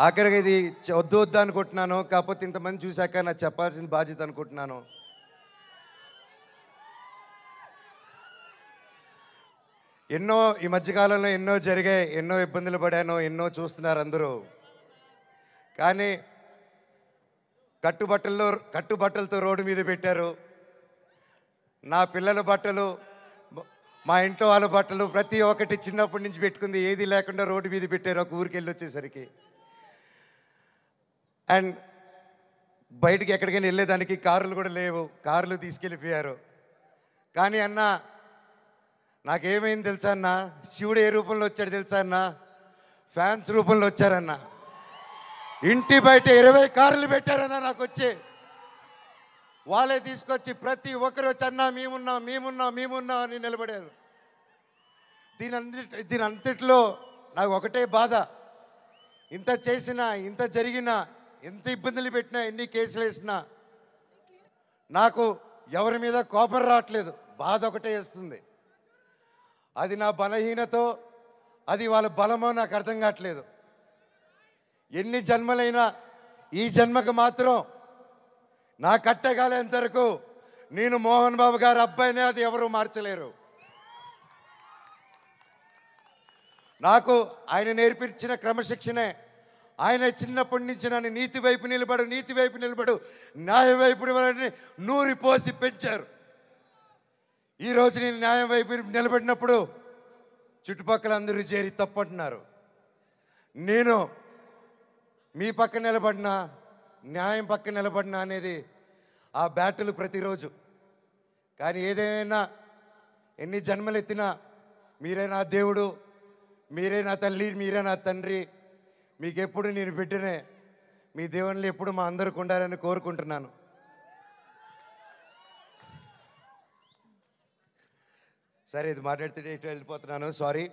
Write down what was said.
ఆఖరిగా ఇది వద్దు వద్దు అనుకుంటున్నాను, కాకపోతే ఇంతమంది చూశాక నాకు చెప్పాల్సిన బాధ్యత అనుకుంటున్నాను. ఎన్నో ఈ మధ్యకాలంలో ఎన్నో జరిగాయి, ఎన్నో ఇబ్బందులు పడాను, ఎన్నో చూస్తున్నారు అందరూ. కానీ కట్టుబట్టలతో రోడ్డు మీద పెట్టారు. నా పిల్లల బట్టలు, మా ఇంట్లో వాళ్ళ బట్టలు ప్రతి ఒక్కటి చిన్నప్పటి నుంచి పెట్టుకుంది ఏది లేకుండా రోడ్డు మీద పెట్టారు ఒక ఊరికి వెళ్ళి వచ్చేసరికి. అండ్ బయటికి ఎక్కడికైనా వెళ్ళేదానికి కార్లు కూడా లేవు, కార్లు తీసుకెళ్ళిపోయారు. కానీ అన్న నాకేమైంది తెలుసా అన్న, శివుడు ఏ రూపంలో వచ్చాడు తెలుసా అన్న, ఫ్యాన్స్ రూపంలో వచ్చారన్న. ఇంటి బయట 20 కార్లు పెట్టారన్న నాకు వచ్చి. వాళ్ళే తీసుకొచ్చి ప్రతి ఒక్కరు వచ్చి అన్న మేమున్నాం అని నిలబడారు. దీని అంతట్లో నాకు ఒకటే బాధ, ఇంత చేసినా, ఇంత జరిగినా, ఎంత ఇబ్బందులు పెట్టినా, ఎన్ని కేసులు వేసినా నాకు ఎవరి మీద కోపం రావట్లేదు, బాధ ఒకటే వేస్తుంది. అది నా బలహీనతో, అది వాళ్ళ బలమో నాకు అర్థం కావట్లేదు. ఎన్ని జన్మలైనా ఈ జన్మకు మాత్రం నా కట్టగాలేంత వరకు నేను మోహన్ బాబు గారి అబ్బాయినే, అది ఎవరు మార్చలేరు. నాకు ఆయన నేర్పించిన క్రమశిక్షణే, ఆయన చిన్నప్పటి నుంచి నన్ను నీతి వైపు నిలబడు, న్యాయం వైపు నూరి పోసి పెంచారు. ఈరోజు నేను న్యాయం వైపు నిలబడినప్పుడు చుట్టుపక్కల అందరూ చేరి తప్పంటున్నారు. నేను మీ పక్క నిలబడినా, న్యాయం పక్క నిలబడినా అనేది ఆ బ్యాటిల్ ప్రతిరోజు. కానీ ఏదేమైనా, ఎన్ని జన్మలు ఎత్తినా మీరే నా దేవుడు, మీరే నా తల్లి, మీరే నా తండ్రి. మీకు ఎప్పుడు నేను బిడ్డనే. మీ దేవుళ్ళు ఎప్పుడు మా అందరికి ఉండాలని కోరుకుంటున్నాను. సరే, ఇది మాట్లాడితే ఇటు వెళ్ళిపోతున్నాను, సారీ.